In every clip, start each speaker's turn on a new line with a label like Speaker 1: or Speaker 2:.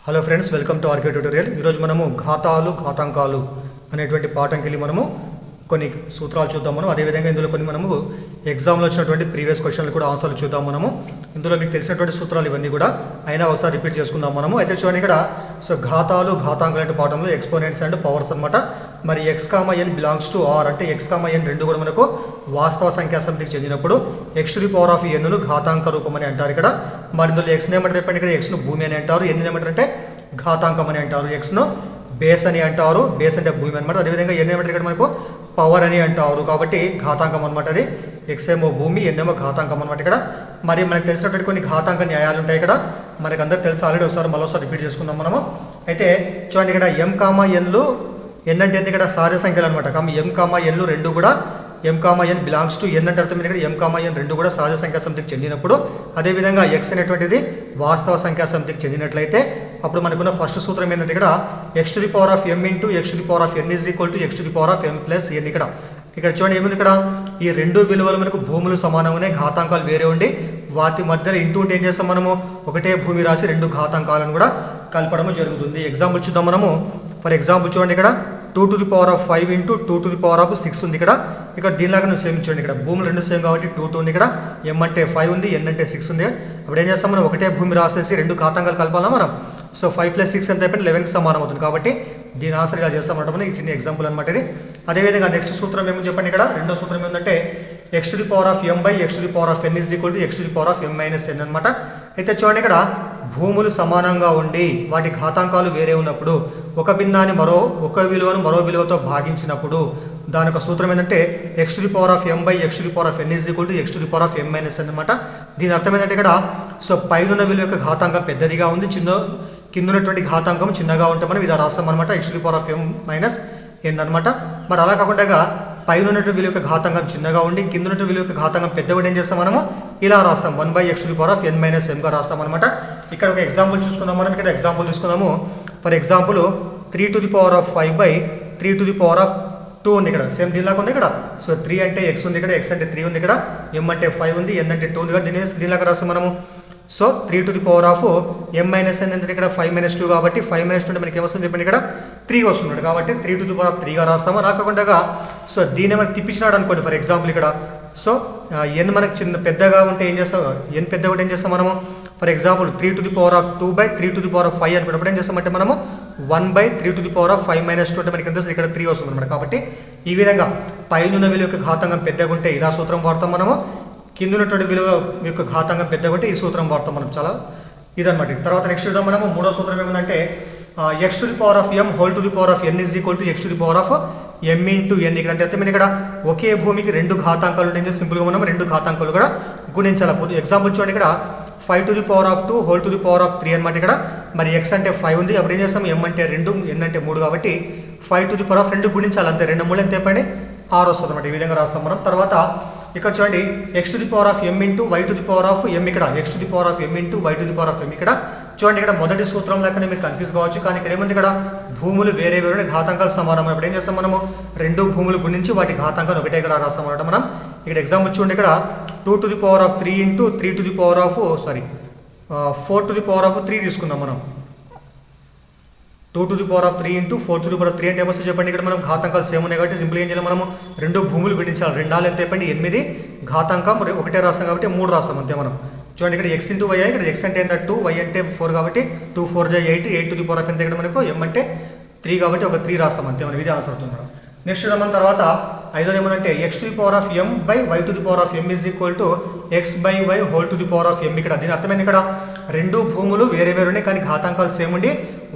Speaker 1: Hello friends, welcome to RK tutorial. ఈరోజు మనము ఘాతాలు ఘాతాంకాలు అనేటువంటి పాఠంకి వెళ్ళి మనము కొన్ని సూత్రాలు చూద్దాం. అదేవిధంగా ఇందులో కొన్ని మనము ఎగ్జామ్లో వచ్చినటువంటి ప్రీవియస్ క్వశ్చన్లు కూడా ఆన్సర్లు చూద్దాం. ఇందులో మీకు తెలిసినటువంటి సూత్రాలు ఇవన్నీ కూడా అయినా ఒకసారి రిపీట్ చేసుకుందాం. అయితే చూడండి ఇక్కడ, సో ఘాతాలు ఘాతాంకాలు అంటే పాఠంలో ఎక్స్పోనెంట్స్ అండ్ పవర్స్ అనమాట. మరి X comma N belongs to R అంటే ఎక్స్ కామా ఎన్ రెండు కూడా మనకు వాస్తవ సంఖ్యా సమితికి చెందినప్పుడు X to the power of ఎన్ను ఘాతాంక రూపం అని అంటారు. ఇక్కడ మరి ఇందులో ఎక్స్ని ఏమంటారు చెప్పండి. ఇక్కడ ఎక్స్ను భూమి అని అంటారు, ఎన్ని ఏమంటారంటే ఘాతాంకం అని అంటారు. ఎక్స్ను బేస్ అని అంటారు, బేస్ అంటే భూమి అనమాట. అదేవిధంగా ఎన్ని ఏమంటారు ఇక్కడ మనకు పవర్ అని అంటారు, కాబట్టి ఘాతాంకం అనమాట. అది ఎక్స్ ఏమో భూమి, ఎన్నేమో ఘాతాంకం అనమాట. ఇక్కడ మరి మనకు తెలిసినటువంటి కొన్ని ఘాతాంక న్యాయాలు ఉంటాయి. ఇక్కడ మనకు అందరికి తెలుసు, ఆల్రెడీ మరోసారి రిపీట్ చేసుకుందాం మనము. అయితే చూడండి ఇక్కడ ఎం కామా ఎన్లు, ఎన్ అంటే ఇక్కడ సహజ సంఖ్యలు అనమాట. ఎం కామా ఎన్లు రెండు కూడా ఎం కామా ఎన్ బిలాంగ్స్ టు ఎన్ అంటే అర్థం ఇక్కడ ఎం కామా ఎన్ రెండు కూడా సహజ సంఖ్యా సమితికి చెందినప్పుడు, అదేవిధంగా ఎక్స్ అనేటువంటిది వాస్తవ సంఖ్యా సమితికి చెందినట్లయితే అప్పుడు మనకున్న ఫస్ట్ సూత్రం ఏంటంటే ఇక్కడ X to the power of M into X to the power of N is equal to X to the power of M plus N. ఇక్కడ చూడండి ఏముంది, ఇక్కడ ఈ రెండు విలువలు మనకు భూములు సమానంగానే, ఘాతాంకాలు వేరే ఉండి వాటి మధ్యలో ఇంటూ ఉంటే ఏం చేస్తాం మనము, ఒకటే భూమి రాసి రెండు ఘాతాంకాలను కూడా కలపడము జరుగుతుంది. ఎగ్జాంపుల్ చూద్దాం మనము. ఫర్ ఎగ్జాంపుల్ చూడండి ఇక్కడ 2 to the power of 5 into 2 to the power of 6 ఉంది. ఇక్కడ దీనిలాగా నువ్వు సేమ్ చూడండి, ఇక్కడ భూములు రెండు సేమ్ కాబట్టి 2 ఉంది. ఇక్కడ ఎం అంటే 5 ఉంది, ఎన్ అంటే 6 ఉంది. అప్పుడు ఏం చేస్తాం మనం, ఒకటే భూమి రాసేసి రెండు ఘాతాంకాలు కలపాలా మనం. సో 5 + 6 ఎంత అయిపోయింది, 11కి సమానం అవుతుంది. కాబట్టి దీని ఆన్సర్ ఇలా చేస్తామంట. మనం ఈ చిన్న ఎగ్జాంపుల్ అనమాట ఇది. అదేవిధంగా నెక్స్ట్ సూత్రం ఏమని చెప్పండి. ఇక్కడ రెండో సూత్రం ఏంటంటే X to the power of M by X to the power of N is equal to X to the power of M minus N అనమాట. అయితే చూడండి ఇక్కడ భూములు సమానంగా ఉండి వాటి ఘాతాంకాలు వేరే ఉన్నప్పుడు ఒక భిన్నాన్ని ఒక విలువను మరో విలువతో భాగించినప్పుడు దాని యొక్క సూత్రం ఏంటంటే X to the power of M by X to the power of N is equal to X to the power of M minus N అనమాట. దీని అర్థం ఏంటంటే ఇక్కడ సో పైన విలువ యొక్క ఘాతాంకం పెద్దదిగా ఉంది, కింద ఉన్నటువంటి ఘాతాంకం చిన్నగా ఉంటే మనం ఇలా రాస్తాం అనమాట, X to the power of M minus N అనమాట. మరి అలా కాకుండా పైన ఉన్నటువంటి విలువ యొక్క ఘాతాంకం చిన్నగా ఉండి కింద ఉన్నటువంటి విలువ యొక్క ఘాతాంకం పెద్దగా ఏం చేస్తాం మనము, ఇలా రాస్తాం 1/x to the power of n minus m గా రాస్తాం అనమాట. ఇక్కడ ఒక ఎగ్జాంపుల్ చూసుకుందాం మనం. ఇక్కడ ఎగ్జాంపుల్ తీసుకుందాము. For example 3 to the power of 5 by 3 to the power of 2 ఉంది. ఇక్కడ సేమ్ దీనిలాగా ఉంది. ఇక్కడ సో 3 అంటే x ఉంది, ఇక్కడ x అంటే 3 ఉంది, ఇక్కడ m అంటే 5 ఉంది, n అంటే 2 ఉంది. ఇక్కడ దీనిలాగా రాస్తాం మనము. So 3 to the power of m minus n అంటే ఇక్కడ 5 - 2 కాబట్టి 5 - 2 అంటే మనకి ఏమొస్తుంది చెప్పండి, ఇక్కడ 3 వస్తున్నాడు. కాబట్టి 3 to the power of 3 గా రాస్తాము. రాకుండా సో దీన్ని మనకి తిప్పించినాడు అనుకోండి. ఫర్ ఎగ్జాంపుల్ ఇక్కడ సో n మనకి పెద్దగా ఉంటే ఏం చేస్తాం, n పెద్దగా ఉంటే ఏం చేస్తాం మనము. For example 3 to the power of 2 by 3 to the power of 5 అనుకున్నప్పుడు ఏం చేస్తామంటే మనము 1/3 to the power of 5 - 2 అంటే మనకి ఎంత వస్తుంది, ఇక్కడ 3 వస్తుంది అనమాట. కాబట్టి ఈ విధంగా పైన విలువ యొక్క ఘాతాంకం పెద్దగా ఉంటే ఇలా సూత్రం వాడతాం మనము, కింద ఉన్నటువంటి విలువ యొక్క ఘాతాంకం పెద్దగా ఉంటే ఈ సూత్రం వాడతాం మనం. చాలా ఇదనమాట. తర్వాత నెక్స్ట్ చూద్దాం మనము. మూడో సూత్రం ఏమంటే X to the power of M whole to the power of N is equal to X to the power of M into N. ఇక్కడ అంటే అర్థం ఇక్కడ ఒకే భూమికి రెండు ఘాతాంకాలు ఉంటే సింపుల్గా మనం రెండు ఘాతాంకాలు కూడా గుణించాలి. ఎగ్జాంపుల్ చూడండి, ఇక్కడ 5 to the power of 2 whole to the power of 3 అనమాట. ఇక్కడ మరి ఎక్స్ అంటే 5 ఉంది, అప్పుడు ఏం చేస్తాం, ఎం అంటే 2, ఎన్ అంటే 3 కాబట్టి 5 to the power of 2 గుణించాలి అంతే. 2 3 ఎంత అయిపోయింది, 6 వస్తుంది అనమాట. ఈ విధంగా రాస్తాం మనం. తర్వాత ఇక్కడ చూడండి X to the power of M into Y to the power of M. ఇక్కడ X to the power of M into Y to the power of M. ఇక్కడ చూడండి, ఇక్కడ మొదటి సూత్రం లాగానే మీరు కన్ఫ్యూజ్ కావచ్చు, కానీ ఇక్కడ ఏముంది, ఇక్కడ భూములు వేరే వేరే ఘాతాంకాలు సమానం. ఇప్పుడు ఏం చేస్తాం మనము, రెండు భూములు గుణించి వాటి ఘాతాంకాలు ఒకటేగా రాస్తాం అనమాట మనం. ఇక్కడ ఎగ్జాంపుల్ చూడండి, ఇక్కడ 2 to the power of 3 into 3 to the power of 4 to the power of 3 తీసుకుందాం మనం. 2 to the power of 3 into 4 to the power of 3 అంటే ఏమొస్తుంది చెప్పండి. ఇక్కడ మనం ఘాతాంకాలు సేమ్ ఉన్నాయి కాబట్టి సింపుల్ ఏం చేయాలి మనము, రెండు భూములు గుణించాలి. 2 ఎంత చెప్పండి 8, ఘాతాంకం ఒకటే రాస్తాం కాబట్టి 3 రాస్తాం అంతే మనం. చూడండి, ఇక్కడ x ఇంటూ వై, ఇక్కడ x అంటే ఎంత 2, y అంటే 4 కాబట్టి 2 4 = 8, 8 to the power of ఎంత ఇక్కడ మనకు m అంటే 3 కాబట్టి ఒక 3 రాస్తాం అంతే మనం. ఇది ఆన్సర్ అవుతుంది మేడం. నెక్స్ట్ మన తర్వాత ఐదోది ఏమంటే X to the power of M by Y to the power of M is equal to X by Y whole to the power of M. ఇక్కడ దీని అర్థమైంది, ఇక్కడ రెండు భూములు వేరే వేరే ఉన్నాయి కానీ ఘాతాంకాలు సేమ్ ఉండి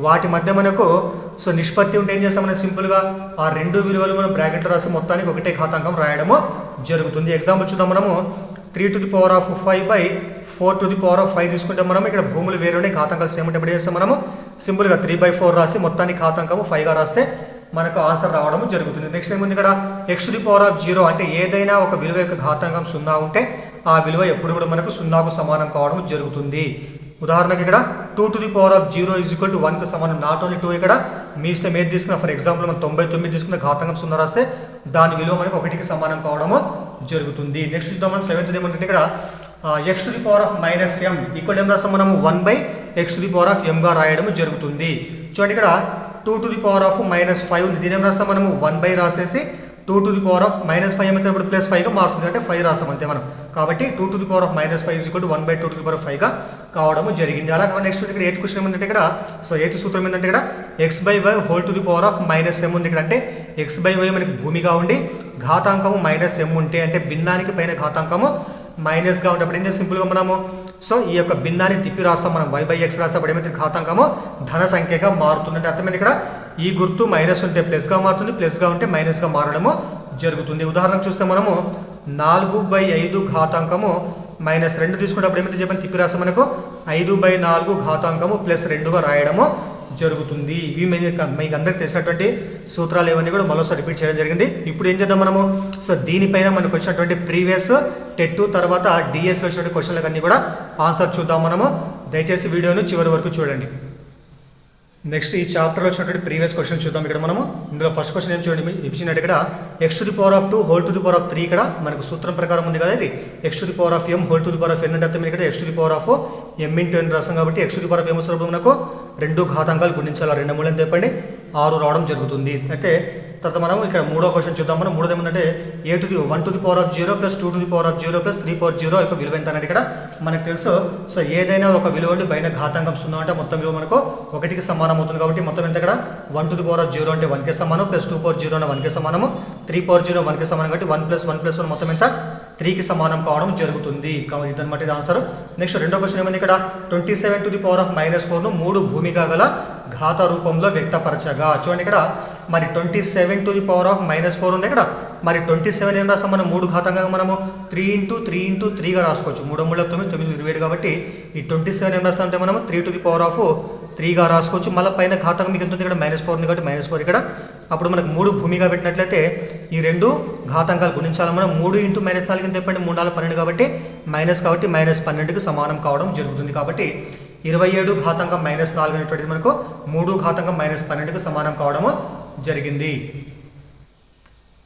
Speaker 1: వాటి మధ్య మనకు సో నిష్పత్తి ఉంటే ఏం చేస్తాం మనం, సింపుల్గా ఆ రెండు విలువలు మనం బ్రాకెట్లో రాసి మొత్తానికి ఒకటే ఘాతాంకం రాయడము జరుగుతుంది. ఎగ్జాంపుల్ చూద్దాం మనము. 3 to the power of 5 by 4 to the power of 5 తీసుకుంటే మనం ఇక్కడ భూములు వేరే ఉన్నాయి, ఘాతాంకాలు సేమ్ ఉంటే ఎప్పుడు చేస్తాం మనము, సింపుల్గా 3/4 రాసి మొత్తానికి ఘాతాంకము 5గా రాస్తే మనకు ఆన్సర్ రావడం జరుగుతుంది. నెక్స్ట్ ఏముంది, ఇక్కడ X to the power of 0 అంటే ఏదైనా ఒక విలువ యొక్క ఘాతాంకం 0 ఉంటే ఆ విలువ ఎప్పుడు కూడా మనకు 0కు సమానం కావడం జరుగుతుంది. ఉదాహరణకి ఇక్కడ 2 to the power of 0 is equal to 1కు సమానం. నాట్ ఓన్లీ 2, ఇక్కడ మీ ఇష్టం ఏది తీసుకున్నా. ఫర్ ఎగ్జాంపుల్ మనం 99 తీసుకున్న ఘాతాంకం 0 రాస్తే దాని విలువ మనకు 1కి సమానం కావడము జరుగుతుంది. నెక్స్ట్ చూద్దాం మనం 7th ఏమంటే ఇక్కడ X to the power of minus M equal ఏం రాస్తాం మనము 1/x x⁴m గా రాయడం జరుగుతుంది. చూడండి ఇక్కడ 2⁻⁻5 ఉంది. దీని ఏం రాస్తాం మనము 1 రాసేసి 2⁻⁻5 ఏమైతే ప్లస్ 5గా మారుతుంది, అంటే 5 రాస్తాం అంతే మనం. కాబట్టి 2⁻⁻5 1/2⁻5 గా కావడం జరిగింది. అలా నెక్స్ట్ ఇక్కడ 8th క్వశ్చన్ ఏమంటే ఇక్కడ సో 8th సూత్రం ఏంటంటే ఇక్కడ x/y⁻m ఉంది. ఇక్కడ అంటే x/y మనకి భూమిగా ఉండి ఘాతాంకము -m ఉంటే, అంటే భిన్నానికి పైన ఘాతాంకము మైనస్గా ఉంటే అప్పుడు ఏం చేస్తే సింపుల్గా మనము సో ఈ యొక్క భిన్నాన్ని తిప్పి రాస్తాం మనం, y/x రాసినప్పుడు ఏమైతే ఘాతాంకము ధన సంఖ్యగా మారుతుంది. అంటే అర్థమైంది ఇక్కడ ఈ గుర్తు మైనస్ ఉంటే ప్లస్గా మారుతుంది, ప్లస్గా ఉంటే మైనస్గా మారడము జరుగుతుంది. ఉదాహరణకు చూస్తే మనము 4/5 ఘాతాంకము -2 తీసుకున్నప్పుడు ఏమైతే చెప్పని తిప్పి రాస్తాం మనకు 5/4 ఘాతాంకము +2గా రాయడము జరుగుతుంది. ఇవి మీకు అందరికి తెలిసినటువంటి సూత్రాలు ఇవన్నీ కూడా మరోసారి రిపీట్ చేయడం జరిగింది. ఇప్పుడు ఏం చేద్దాం మనము సో దీనిపైన మనకు వచ్చినటువంటి ప్రీవియస్ టెట్ తర్వాత డిఎస్లో వచ్చినటువంటి క్వశ్చన్లకు అన్నీ కూడా ఆన్సర్ చూద్దాం మనము. దయచేసి వీడియోను చివరి వరకు చూడండి. నెక్స్ట్ ఈ చాప్టర్లో వచ్చినటువంటి ప్రీవియస్ క్వశ్చన్ చూద్దాం. ఇక్కడ మనము ఇందులో ఫస్ట్ క్వశ్చన్ ఏం చూడండి ఇచ్చినట్టు ఇక్కడ x⁴2 ఇక్కడ మనకు సూత్రం ప్రకారం ఉంది కదా, ఇది x⁴m అంటే అర్థం ఇక్కడ x⁴m రాస్తాం కాబట్టి x⁴m స్వరూపం మనకు 2 ఘాతాంకాలు గుణించాలి, 2 మూలం తెప్పండి 6 రావడం జరుగుతుంది. అయితే తర్వాత మనం ఇక్కడ మూడో క్వశ్చన్ చూద్దాం. మనం మూడోది ఏమంటే 1⁻0 + 2⁻0 + 3⁻0 యొక్క విలువ ఎంత అనేది ఇక్కడ మనకు తెలుసు. సో ఏదైనా ఒక విలువ ఉండి పైన ఘాతాంకం 0 అంటే మొత్తం విలువ మనకు 1కి సమానం అవుతుంది. కాబట్టి మొత్తం ఎంత ఇక్కడ 1⁻0 అంటే 1కి సమానం, +2⁻0 అంటే 1కి సమానము, 3⁻0 1కి సమానం, కాబట్టి 1 + 1 + 1 మొత్తం ఎంత 3కి సమానం కావడం జరుగుతుంది. ఇదన్నమాట ఇది ఆన్సర్. నెక్స్ట్ రెండో క్వశ్చన్ ఏమంది ఇక్కడ 27⁻⁴ ను 3 భూమిగా గల ఘాత రూపంలో వ్యక్తపరచగా. చూడండి ఇక్కడ మరి 27⁻⁻4 ఉంది ఇక్కడ. మరి 27 ఏం రాస్తాం మనం 3 ఘాతంగా మనము 3 × 3 × 3గా రాసుకోవచ్చు. 3 × 9 9 27 కాబట్టి ఈ 27 ఏం రాస్తాం అంటే మనము 3⁻3గా రాసుకోవచ్చు. మళ్ళీ పైన ఘాతంగా మీకు ఎంత ఉంది ఇక్కడ -4 ఉంది కాబట్టి -4 ఇక్కడ. అప్పుడు మనకు 3 భూమిగా పెట్టినట్లయితే ఈ 2 ఘాతాంకాలు గుణించాలి మనం. 3 × -4 చెప్పండి 3 4 12 కాబట్టి కాబట్టి -12కి సమానం కావడం జరుగుతుంది. కాబట్టి 27 ఘాతాంకం -4 అనేటువంటిది మనకు 3 ఘాతాంకం -12కి సమానం కావడము జరిగింది.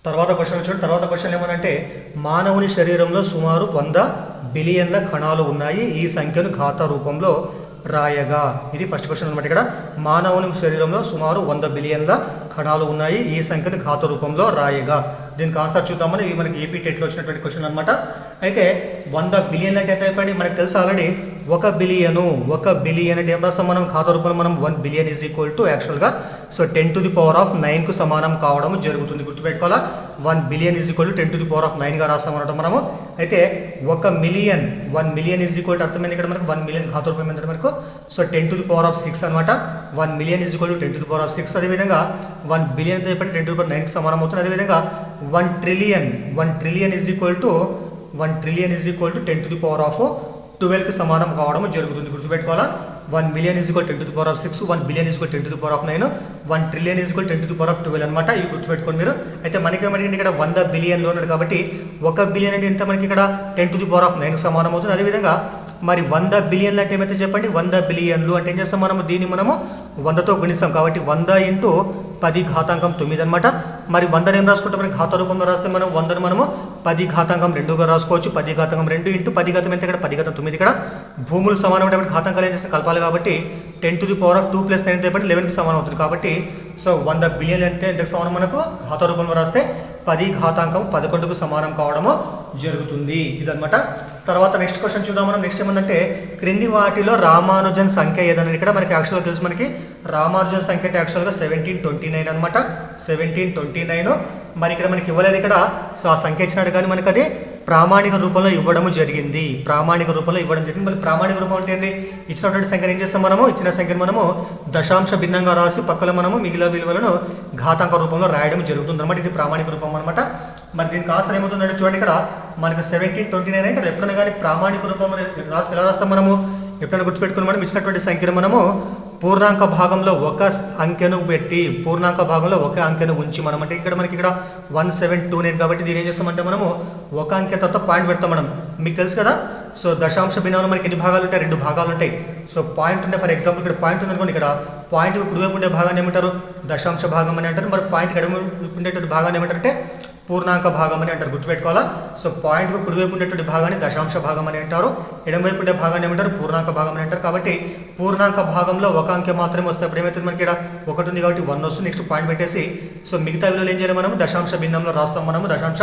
Speaker 1: తర్వాత క్వశ్చన్ చూడండి. తర్వాత క్వశ్చన్ ఏమనంటే మానవుని శరీరంలో సుమారు 100 బిలియన్ల కణాలు ఉన్నాయి, ఈ సంఖ్యను ఘాత రూపంలో రాయగా. ఇది ఫస్ట్ క్వశ్చన్ అనమాట. ఇక్కడ మానవుని శరీరంలో సుమారు 100 బిలియన్ల కణాలు ఉన్నాయి, ఈ సంఖ్యను ఘాత రూపంలో రాయగా. దీనికి ఆన్సర్ చూద్దామని ఇవి మనకి ఏపీ టెట్లో వచ్చినటువంటి క్వశ్చన్ అనమాట. అయితే 100 బిలియన్లు అంటే ఎంత అయిపోయింది మనకు తెలుసు ఆల్రెడీ. 1 బిలియన్ అంటే ఏం రాస్తాం మనం ఘాత రూపంలో మనం 1 బిలియన్ యాక్చువల్గా సో 10⁹కు సమానం కావడం జరుగుతుంది. గుర్తుపెట్టుకోవాలా 1 బిలియన్ 10⁹గా రాస్తామన్నమాట మనము. అయితే 1 మిలియన్ అర్థమైంది ఇక్కడ మనకు 1 మిలియన్ ఘాత రూపం ఏంటంటే మనకు సో 10⁶ అనమాట. 1 మిలియన్ 10⁶. అదేవిధంగా 1 బిలియన్ చెప్పండి 10⁹కి సమానం అవుతుంది. అదేవిధంగా 1 ట్రిలియన్ 10⁻12కి సమానం కావడం జరుగుతుంది. గుర్తుపెట్టుకోవాలా 1 మిలియన్ 10⁶, 1 బిలియన్ 10⁹, 1 ట్రిలియన్ 10⁻12 అనమాట. ఇవి గుర్తుపెట్టుకోండి మీరు. అయితే మనకి ఏమంటే ఇక్కడ 100 బిలియన్లో ఉన్నాడు కాబట్టి 1 బిలియన్ అంటే ఎంత మనకి ఇక్కడ 10⁻9కి సమానం అవుతుంది. అదేవిధంగా మరి 100 బిలియన్లు అంటే ఏమైతే చెప్పండి 100 బిలియన్లు అంటే ఏం చేస్తాం మనము దీన్ని మనము 100తో గుణిస్తాం. కాబట్టి 100 × 10⁻9 అనమాట. మరి 100 ఏం రాసుకుంటే మనకి ఘాత రూపంలో రాస్తే మనం 100ను మనము 10⁻2గా రాసుకోవచ్చు. 10⁻2 × 10 ఎంత ఇక్కడ 10⁻9 ఇక్కడ భూములు సమానం అంటే ఘాతాంకాలు ఏం చేస్తే కలపాలి కాబట్టి 10⁻2 + 9 చెప్పండి 11కి సమానం అవుతుంది. కాబట్టి సో 100 బిలియన్ అంటే ఎంతకు సమానం మనకు ఘాత రూపంలో రాస్తే 10⁻11కు సమానం కావడము జరుగుతుంది. ఇదనమాట. తర్వాత నెక్స్ట్ క్వశ్చన్ చూద్దాం మనం. నెక్స్ట్ ఏమంటే క్రింది వాటిలో రామానుజన్ సంఖ్య ఏదన్నది ఇక్కడ మనకి యాక్చువల్గా తెలుసు. మనకి రామానుజన్ సంఖ్య అంటే యాక్చువల్గా 1729 అనమాట. 1729. మరి ఇక్కడ మనకి ఇవ్వలేదు ఇక్కడ సో ఆ సంఖ్య ఇచ్చినాడు కానీ మనకి అది ప్రామాణిక రూపంలో ఇవ్వడం జరిగింది. మరి ప్రామాణిక రూపం అంటే ఏంటి ఇచ్చినటువంటి సంఖ్యను ఏం చేస్తాం మనము ఇచ్చిన సంఖ్యను మనము దశాంశ భిన్నంగా రాసి పక్కన మనము మిగిలిన విలువలను ఘాతాంక రూపంలో రాయడం జరుగుతుంది అనమాట. ఇది ప్రామాణిక రూపం అనమాట. మరి దీనికి ఆన్సర్ ఏమవుతుందంటే చూడండి ఇక్కడ మనకి 1729 ఇక్కడ ఎప్పుడైనా కానీ ప్రామాణిక రూపంలో రాసి ఎలా రాస్తాం మనము ఎప్పుడైనా గుర్తుపెట్టుకుని మనం ఇచ్చినటువంటి సంఖ్యను మనము పూర్ణాంక భాగంలో ఒక అంకెను పెట్టి పూర్ణాంక భాగంలో ఒక అంకెను ఉంచి మనం అంటే ఇక్కడ మనకి ఇక్కడ 1729 కాబట్టి దీని ఏం చేస్తామంటే మనము ఒక అంకె తర్వాత పాయింట్ పెడతాం మనం. మీకు తెలుసు కదా సో దశాంశ భిన్నంలో మనకి ఎన్ని భాగాలు ఉంటాయి 2 భాగాలు ఉంటాయి. సో పాయింట్ ఉంటే ఫర్ ఎగ్జాంపుల్ ఇక్కడ పాయింట్ ఉందనుకోండి ఇక్కడ పాయింట్ కుడివైపు ఉండే భాగాన్ని ఏమంటారు దశాంశ భాగం అని అంటారు. మరి పాయింట్ ఎడమ ఉండేటువంటి భాగాన్ని ఏమంటారంటే పూర్ణాంక భాగం అని అంటారు, గుర్తుపెట్టుకోవాలా. సో పాయింట్కు కుడివైపు ఉండేటువంటి భాగాన్ని దశాంశ భాగం అని అంటారు, ఎడమవైపు ఉండే భాగాన్ని ఏమంటారు, పూర్ణాంక భాగం అని అంటారు. కాబట్టి పూర్ణాంక భాగంలో ఒక అంకె మాత్రమే వస్తే అప్పుడు ఏమవుతుంది, మనకి ఇక్కడ 1 ఉంది కాబట్టి 1 వస్తుంది. నెక్స్ట్ పాయింట్ పెట్టేసి సో మిగతా విలువలు ఏం చేయాలి, మనము దశాంశ భిన్నంలో రాస్తాం, మనము దశాంశ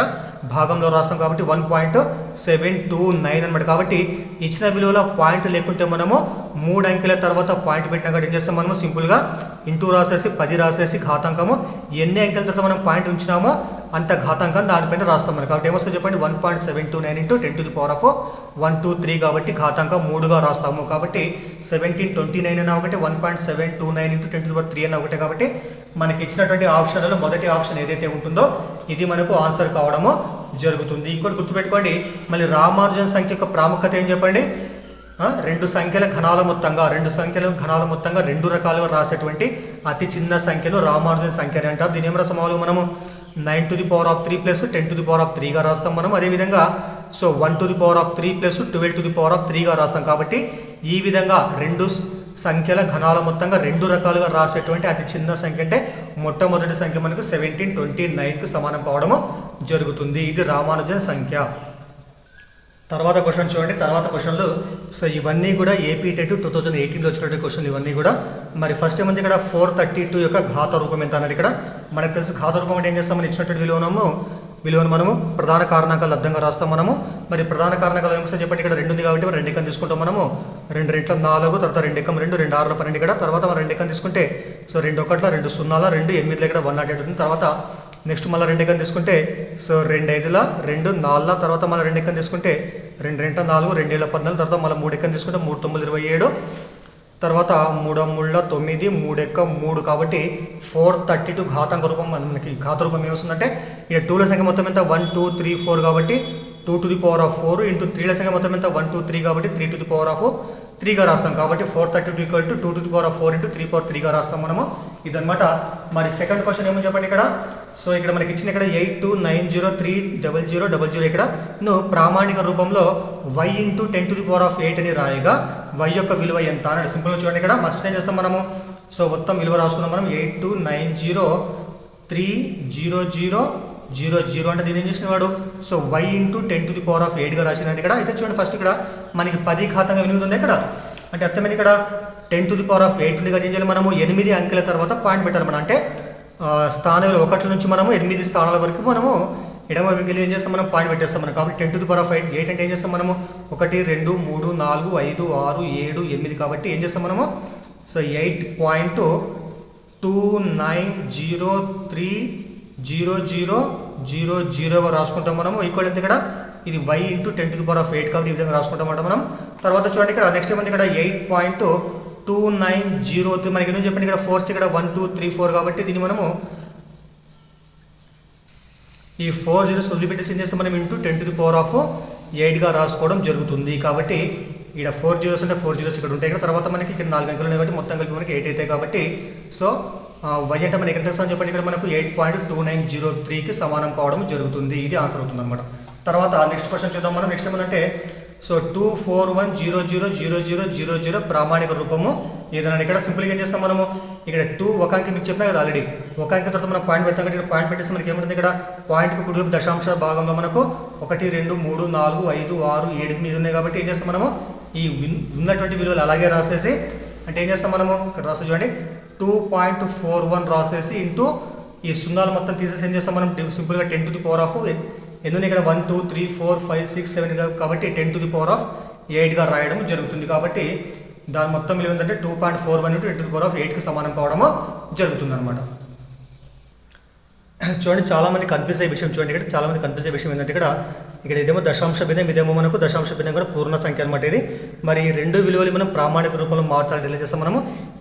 Speaker 1: భాగంలో రాస్తాం. కాబట్టి 1.729 అనమాట. కాబట్టి ఇచ్చిన విలువలో పాయింట్ లేకుంటే మనము 3 అంకెల తర్వాత పాయింట్ పెట్టినా కాబట్టి ఏం చేస్తాం, మనము సింపుల్గా ఇంటూ రాసేసి 10 రాసేసి ఘాతాంకము ఎన్ని అంకెల తర్వాత మనం పాయింట్ ఉంచినామో అంత ఘాతాంకం దానిపైన రాస్తాం మనం. కాబట్టి ఏమొస్తుంది చెప్పండి, 1.729 into 10 to the power of 123 కాబట్టి ఘాతాంకం 3గా రాస్తాము. కాబట్టి 1729 అయినా ఒకటి, 1.729 ఇంటూ 10 to the power 3 అయినా ఒకటి. కాబట్టి మనకి ఇచ్చినటువంటి ఆప్షన్లలో మొదటి ఆప్షన్ ఏదైతే ఉంటుందో ఇది మనకు ఆన్సర్ కావడము జరుగుతుంది. ఇంకోటి గుర్తుపెట్టుకోండి, మళ్ళీ రామానుజన్ సంఖ్య యొక్క ప్రాముఖ్యత ఏం చెప్పండి, రెండు సంఖ్యల ఘనాల మొత్తంగా 2 రకాలుగా రాసేటువంటి అతి చిన్న సంఖ్యను రామానుజన్ సంఖ్య అని అంటారు. దీని ఏం రాస్తాం, మనము 9 to the power of 3 plus 10 to the power of 3గా రాస్తాం మనం. అదేవిధంగా so 1 to the power of 3 plus 12 to the power of 3గా రాస్తాం. కాబట్టి ఈ విధంగా 2 సంఖ్యల ఘనాల మొత్తంగా 2 రకాలుగా రాసేటువంటి అతి చిన్న సంఖ్య అంటే మొట్టమొదటి సంఖ్య మనకు 1729కు సమానం కావడము జరుగుతుంది. ఇది రామానుజన్ సంఖ్య. తర్వాత క్వశ్చన్ చూడండి. తర్వాత క్వశ్చన్లు సో ఇవన్నీ కూడా ఏపీ టెట్ 2018లో వచ్చినటువంటి క్వశ్చన్లు ఇవన్నీ కూడా. మరి ఫస్ట్ ఏమంది ఇక్కడ 432 యొక్క ఘాత రూపం ఎంత అన్నది. ఇక్కడ మనకు తెలుసు ఘాత రూపం అంటే ఏం చేస్తాం, మనం ఇచ్చినటువంటి విలువను మనము ప్రధాన కారణాంకాలు లబ్ధంగా రాస్తాం మనము. మరి ప్రధాన కారణాంకాలు ఏమొస్తాయి చెప్పండి, ఇక్కడ 2 ఉంది కాబట్టి మనం 2 ఎక్కం తీసుకుంటాం మనము. 2 రెట్ల 4, తర్వాత 2 ఎక్కం 2, 2 6 12 ఇక్కడ. తర్వాత మనం 2 ఎక్కం తీసుకుంటే సో 2 1 2 0 2 8 ఇక్కడ 108 ఉంటుంది. తర్వాత నెక్స్ట్ మళ్ళీ 2 ఎక్కం తీసుకుంటే సో 2 5 2 4, తర్వాత మళ్ళీ 2 ఎక్కం తీసుకుంటే 2 2 4 2 7 14, తర్వాత మళ్ళీ 3 ఎక్కం తీసుకుంటే 3 9 27, తర్వాత 3 3 9 3 ఎక్కం 3. కాబట్టి 432 ఘాతాంక రూపం మనకి ఘాత రూపం ఏమొస్తుందంటే ఇక్కడ 2ల సంఖ్య మొత్తం ఎంత 1 2 3 4 కాబట్టి 2 to the power of 4 into 3ల సంఖ్య మొత్తం ఎంత 1 2 3 కాబట్టి 3 to the power of 3గా రాస్తాం. కాబట్టి 432 equal to 2 to the power of 4 into 3 power 3గా రాస్తాం మనము. ఇదనమాట. మరి సెకండ్ క్వశ్చన్ ఏమని చెప్పండి ఇక్కడ. సో ఇక్కడ మనకి ఇచ్చిన ఇక్కడ 8290300000 ఇక్కడ నువ్వు ప్రామాణిక రూపంలో y into 10 to the power of 8 అని రాయగా y యొక్క విలువ ఎంత అని సింపుల్గా చూడండి. ఇక్కడ ఫస్ట్ ఏం చేస్తాం మనము, సో మొత్తం విలువ రాసుకున్నాం మనం 8290300000 అంటే దీని ఏం చేసిన వాడు so y into 10 to the power of 8గా రాసినాడు ఇక్కడ. అయితే చూడండి ఫస్ట్ ఇక్కడ మనకి 10 ఘాతంగా 8 ఉంది ఇక్కడ. అంటే అర్థమైంది ఇక్కడ 10 to the power of 8 ఉంది కదా, ఏం చేయాలి మనము 8 అంకెల తర్వాత పాయింట్ పెట్టాలి మనం. అంటే స్థానాలు 1 నుంచి మనము 8 స్థానాల వరకు మనము ఎడమ వైపుకి ఏం చేస్తాం, మనం పాయింట్ పెట్టేస్తాం మనం. కాబట్టి 10 to the power of 8 అంటే ఏం చేస్తాం మనము 1 2 3 4 5 6 7 8 కాబట్టి ఏం చేస్తాం మనము సో 8.29030000గా రాసుకుంటాం మనము. ఈక్వల్ ఎంత ఇక్కడ ఇది y into 10 to the power of 8 కాబట్టి ఈ విధంగా రాసుకుంటాం మనం. తర్వాత చూడండి ఇక్కడ నెక్స్ట్ ఏమంటే ఇక్కడ 8.2903 మనకి ఏం చెప్పండి ఇక్కడ 4 ఇక్కడ 1 2 3 4 కాబట్టి దీన్ని మనము ఈ 4 జీరోస్ వదిలిపెట్టేసి ఏం చేస్తాం మనం into 10 to the power of 8గా రాసుకోవడం జరుగుతుంది. కాబట్టి ఇక్కడ 4 జీరోస్ అంటే 4 జీరోస్ ఇక్కడ ఉంటాయి. ఇక్కడ తర్వాత మనకి ఇక్కడ 4 అంకెలు ఉన్నాయి కాబట్టి మొత్తం కలిపి మనకి 8 అవుతాయి. కాబట్టి సో y అంటే మనకి ఎంత వస్తుందని చెప్పండి ఇక్కడ మనకు 8.2903కి సమానం కావడం జరుగుతుంది. ఇది ఆన్సర్ అవుతుంది అనమాట. తర్వాత నెక్స్ట్ క్వశ్చన్ చూద్దాం మనం. నెక్స్ట్ ఏమంటే సో 241000000 ప్రామాణిక రూపము ఏదైనా ఇక్కడ సింపుల్గా ఏం చేస్తాం మనము ఇక్కడ 2 ఒక అంకె మీకు చెప్పినా కదా ఆల్రెడీ. ఒక అంకె తర్వాత మనం పాయింట్ పెడతాం ఇక్కడ పాయింట్ పెట్టేసి మనకి ఏముంటుంది ఇక్కడ పాయింట్కి కుడివైపు దశాంశ భాగంలో మనకు 1 2 3 4 5 6 7 8 ఉన్నాయి. కాబట్టి ఏం చేస్తాం మనము ఈ ఉన్నటువంటి విలువలు అలాగే రాసేసి అంటే ఏం చేస్తాం మనము ఇక్కడ రాసి చూడండి 2.41 రాసేసి ఇంటూ ఈ సున్నాలు మొత్తం తీసేసి ఏం చేస్తాం మనం సింపుల్గా 10 to the power of ఎందుకు ఇక్కడ 1 2 3 4 5 6 7 కాబట్టి 10 to the power of 8గా రాయడం జరుగుతుంది. కాబట్టి దాని మొత్తం విలువ ఏంటంటే 2.41 into 10 to the power of 8కి సమానం కావడము జరుగుతుంది అనమాట. చూడండి చాలామంది కన్ఫ్యూజ్ అయ్యే విషయం చూడండి ఇక్కడ చాలామంది కన్ఫ్యూజ్ అయ్యే విషయం ఏంటంటే ఇక్కడ ఇదేమో దశాంశ భిన్నం ఇదేమో మనకు దశాంశ భిన్నం కూడా పూర్ణ సంఖ్య అనమాట ఇది. మరి ఈ రెండు విలువలు మనం ప్రామాణిక రూపంలో మార్చాలంటే ఎలా చేస్తాం మనము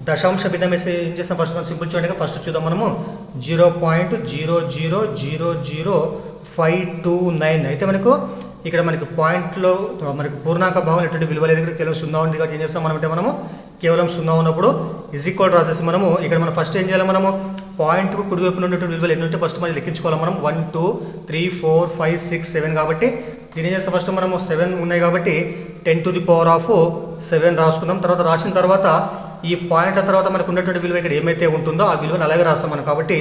Speaker 1: దశాంశ భిన్నం వేసి ఏం చేస్తాం ఫస్ట్ మనం సింపుల్ చూడండి. ఫస్ట్ చూద్దాం మనము 0.0000529 అయితే మనకు ఇక్కడ మనకు పాయింట్లో మనకు పూర్ణాంక భాగం ఎటువంటి విలువ లేదు. ఇక్కడ కేవలం 0 ఉంది కాబట్టి ఏం చేస్తాం మనం అంటే మనము కేవలం 0 ఉన్నప్పుడు ఈజ్ ఈక్వల్ రాసేసి మనము ఇక్కడ మనం ఫస్ట్ ఏం చేయాలి మనము పాయింట్కు కుడివైపున ఉన్నటువంటి విలువలు ఎన్ని ఉంటే ఫస్ట్ మనం లెక్కించుకోవాలి మనం 1 2 3 4 5 6 7 కాబట్టి దీని చేస్తే ఫస్ట్ మనము 7 ఉన్నాయి కాబట్టి 10 to the power of 7 రాసుకున్నాం. తర్వాత రాసిన తర్వాత ఈ పాయింట్ల తర్వాత మనకు ఉన్నటువంటి విలువ ఇక్కడ ఏమైతే ఉంటుందో ఆ విలువను అలాగే రాస్తాం మనం. కాబట్టి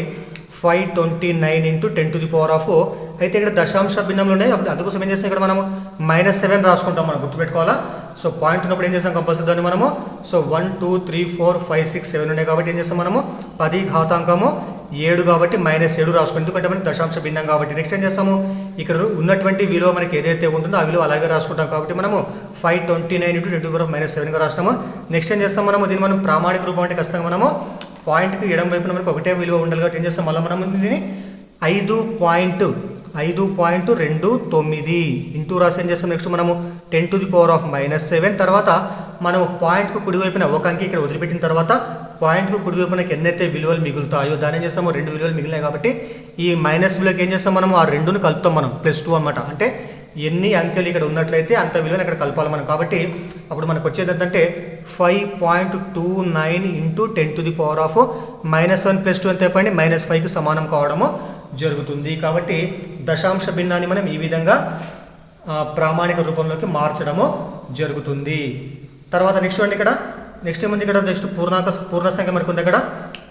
Speaker 1: 529 into 10 to the power of అయితే ఇక్కడ దశాంశ భిన్నంలో ఉన్నాయి, అందుకోసం ఏం చేస్తాం ఇక్కడ మనము -7 రాసుకుంటాం, మనం గుర్తుపెట్టుకోవాలా. సో పాయింట్ ఉన్నప్పుడు ఏం చేస్తాం కంపల్సరీ దాన్ని మనము. సో 1 2 3 4 5 6 7 ఉన్నాయి కాబట్టి ఏం చేస్తాం మనము 10 ఘాతాంకము 7 కాబట్టి -7 రాసుకోండి, ఎందుకంటే మనకి దశాంశ భిన్నం కాబట్టి. నెక్స్ట్ ఏం చేస్తాము, ఇక్కడ ఉన్నటువంటి విలువ మనకి ఏదైతే ఉంటుందో ఆ విలువ అలాగే రాసుకుంటాం కాబట్టి మనము 529 × 10⁻⁻7గా రాసినాము. నెక్స్ట్ ఏం చేస్తాం మనము, దీన్ని మనం ప్రామాణిక రూపం అంటే ఖచ్చితంగా మనము పాయింట్కి ఎడం వైపున మనకు ఒకటే విలువ ఉండాలి కాబట్టి ఏం చేస్తాం, మళ్ళీ మనం దీన్ని 5.29 ఇంటూ రాసి ఏం చేస్తాం, నెక్స్ట్ మనము 10⁻⁻7 తర్వాత మనము పాయింట్కు కుడివైపున ఒక అంకి ఇక్కడ వదిలిపెట్టిన తర్వాత పాయింట్కు కుడివైపునకి ఎన్నైతే విలువలు మిగులుతాయో దాన్ని ఏం చేస్తాము, 2 విలువలు మిగిలినాయి కాబట్టి ఈ మైనస్ విలువకి ఏం చేస్తాం మనము, ఆ 2ను కలుపుతాం మనం, +2 అనమాట. అంటే ఎన్ని అంకెలు ఇక్కడ ఉన్నట్లయితే అంత విలువను ఇక్కడ కలపాలి మనం. కాబట్టి అప్పుడు మనకు వచ్చేది ఏంటంటే 5.29 × 10⁻⁻1 + 2 ఎంత చెప్పండి, -5కి సమానం కావడము జరుగుతుంది. కాబట్టి దశాంశ భిన్నాన్ని మనం ఈ విధంగా ప్రామాణిక రూపంలోకి మార్చడము జరుగుతుంది. తర్వాత నెక్స్ట్ చూడండి, ఇక్కడ నెక్స్ట్ ఏముంది, ఇక్కడ నెక్స్ట్ పూర్ణ సంఖ్య మనకు ఉంది, అక్కడ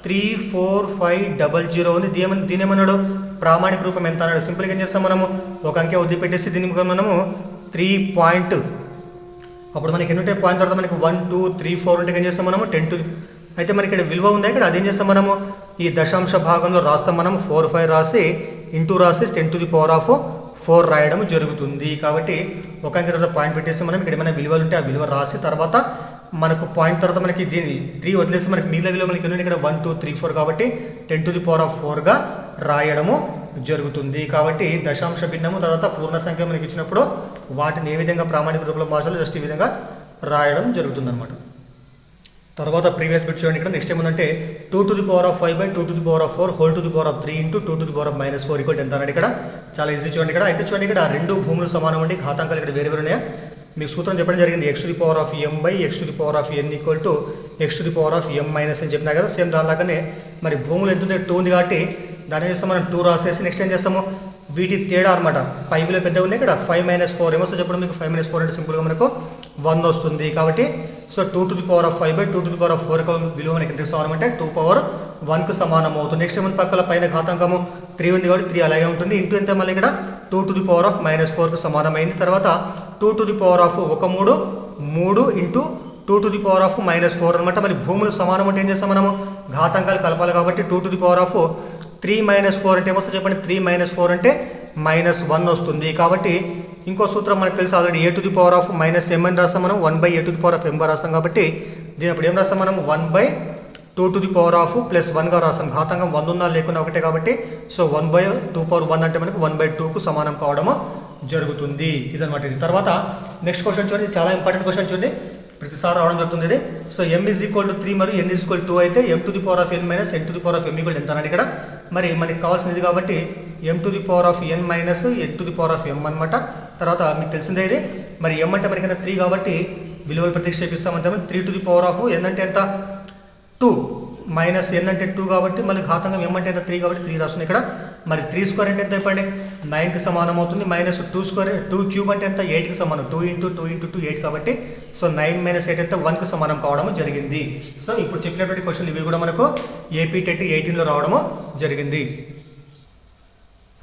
Speaker 1: 34500 ఉంది. దీని ఏమన్నాడు, ప్రామాణిక రూపం ఎంత అన్నాడు. సింపుల్గా ఏం చేస్తాం మనము, ఒక అంకె వదిలిపెట్టేసి దీన్ని మనము 3 పాయింట్, అప్పుడు మనకి ఎన్ని ఉంటాయి పాయింట్ తర్వాత మనకి 1 2 3 4 ఉంటే ఏం చేస్తాం మనము 10 అయితే మనకి ఇక్కడ విలువ ఉంది ఇక్కడ, అదేం చేస్తాం మనము ఈ దశాంశ భాగంలో రాస్తాం మనం, 4 5 రాసి ఇంటూ రాసి 10⁻4 రాయడం జరుగుతుంది. కాబట్టి ఒక అంకె తర్వాత పాయింట్ పెట్టేసి మనం ఇక్కడ ఏమైనా విలువలు ఉంటే ఆ విలువ రాసి తర్వాత మనకు పాయింట్ తర్వాత మనకి దీన్ని 3 వదిలేసి మనకి మిగిలిన విలువ మనకి ఇక్కడ 1 2 3 4 కాబట్టి 10⁻4గా రాయడము జరుగుతుంది. కాబట్టి దశాంశ భిన్నము తర్వాత పూర్ణ సంఖ్య మనకి ఇచ్చినప్పుడు వాటిని ఏ విధంగా ప్రామాణిక రూపంలో మార్చాలో జస్ట్ ఈ విధంగా రాయడం జరుగుతుంది అనమాట. తర్వాత ప్రీవియస్ బిట్ చూడండి, ఇక్కడ నెక్స్ట్ ఏముందంటే 2⁵/2⁴ whole to the power of 3 × 2⁻⁻4 = ఎంత అన్నాడు. ఇక్కడ చాలా ఈజీ చూడండి, ఇక్కడ అయితే చూడండి ఇక్కడ 2 భూములు సమానం అండి, ఘాతాంకాలు ఇక్కడ వేరే వేరే ఉన్నాయా. మీకు సూత్రం చెప్పడం జరిగింది, x⁴ m/x⁴n = x⁴m- అని చెప్పినా కదా. సేమ్ దానిలాగానే మరి భూములు ఎంత ఉంది, 2 ఉంది కాబట్టి దాని చేస్తాం మనం 2 రాసేసి నెక్స్ట్ ఏం చేస్తాము, వీటి తేడా అనమాట, పై విలువ పెద్దగా ఉన్నాయి ఇక్కడ 5 - 4 ఏమొస్తుంది చెప్పడం మీకు, 5 - 4 అంటే సింపుల్గా మనకు 1 వస్తుంది. కాబట్టి సో 2⁵/2⁴ విలువ మనకి ఎంత సమానం అంటే 2⁻1కు సమానం అవుతుంది. నెక్స్ట్ ఏమైనా పక్కల పైన ఘాతాంకము 3 ఉంది కాబట్టి 3 అలాగే ఉంటుంది, ఇంటూ ఎంత మళ్ళీ ఇక్కడ 2⁻⁻4కు సమానమైంది. తర్వాత 2⁻⁻1 3 ఇంటూ 2⁻⁻4 అనమాట. మరి భూములు సమానం అంటే ఏం చేస్తాం మనము, ఘాతాంకాలు కలపాలి కాబట్టి 2⁻3 - 4 అంటే ఏమొస్తుంది చెప్పండి, 3 - 4 అంటే -1 వస్తుంది. కాబట్టి ఇంకో సూత్రం మనకు తెలుసు ఆల్రెడీ, a⁻m అని రాస్తాం మనం, 1/a⁻m రాస్తాం కాబట్టి దీని అప్పుడు ఏం రాస్తాం మనం, 1/2⁻+1గా రాస్తాం. ఘాతాంకం 100 ఉన్నా లేకున్నా ఒకటే కాబట్టి సో 1/2⁻1 అంటే మనకు 1/2కు సమానం కావడము జరుగుతుంది. ఇదనమాట ఇది. తర్వాత నెక్స్ట్ క్వశ్చన్ చూడండి, చాలా ఇంపార్టెంట్ క్వశ్చన్ చూడండి, ప్రతిసారి రావడం జరుగుతుంది ఇది. సో m = 3 మరియు n = 2 అయితే m⁻n - n⁻m = ఎంత అన్నాడు ఇక్కడ. మరి మనకి కావాల్సింది కాబట్టి m⁻n - n⁻m అనమాట. తర్వాత మీకు తెలిసిందే ఇది, మరి m అంటే మనకి 3 కాబట్టి విలువలు ప్రతిక్షేపిస్తామంటే 3⁻n అంటే ఎంత 2 మైనస్ n అంటే 2 కాబట్టి మళ్ళీ ఘాతాంకం m అంటే ఎంత 3 కాబట్టి 3 రాస్తుంది ఇక్కడ. మరి 3² అంటే ఎంత చెప్పండి, 9కి సమానం అవుతుంది. -2³ అంటే ఎంత 8కి సమానం, 2 × 2 × 2 8 కాబట్టి సో 9 - 8 అంటే 1కి సమానం కావడం జరిగింది. సో ఇప్పుడు చెప్పినటువంటి క్వశ్చన్లు ఇవి కూడా మనకు ఏపీ టెట్ 18లో రావడము జరిగింది.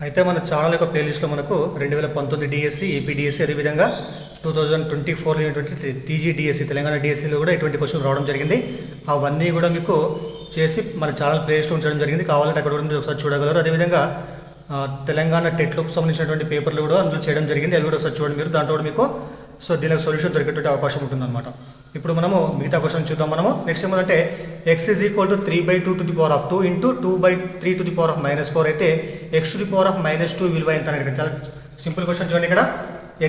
Speaker 1: అయితే మన ఛానల్ యొక్క ప్లేలిస్ట్లో మనకు 2019 డిఎస్సి, ఏపీ డిఎస్సి, అదేవిధంగా 2024లో టీజీ డిఎస్సి, తెలంగాణ డిఎస్సిలో కూడా ఇటువంటి క్వశ్చన్లు రావడం జరిగింది. అవన్నీ కూడా మీకు చేసి మన ఛానల్ ప్లేలిస్ట్లో ఉంచడం జరిగింది. కావాలంటే అక్కడ కూడా మీరు ఒకసారి చూడగలరు. అదేవిధంగా తెలంగాణ టెట్లకు సంబంధించినటువంటి పేపర్లు కూడా అందులో చేయడం జరిగింది, అవి కూడా ఒకసారి చూడండి మీరు. దాంట్లో కూడా మీకు సో దీనికి సొల్యూషన్ దొరికేటువంటి అవకాశం ఉంటుందన్నమాట. ఇప్పుడు మనము మిగతా క్వశ్చన్ చూద్దాం మనము. నెక్స్ట్ ఏమంటే x = 3/2⁴ ఇంటూ 2/3⁻⁻4 అయితే x⁻⁻2 విలువ ఎంత అనేది చాలా సింపుల్ క్వశ్చన్ చూడండి. ఇక్కడ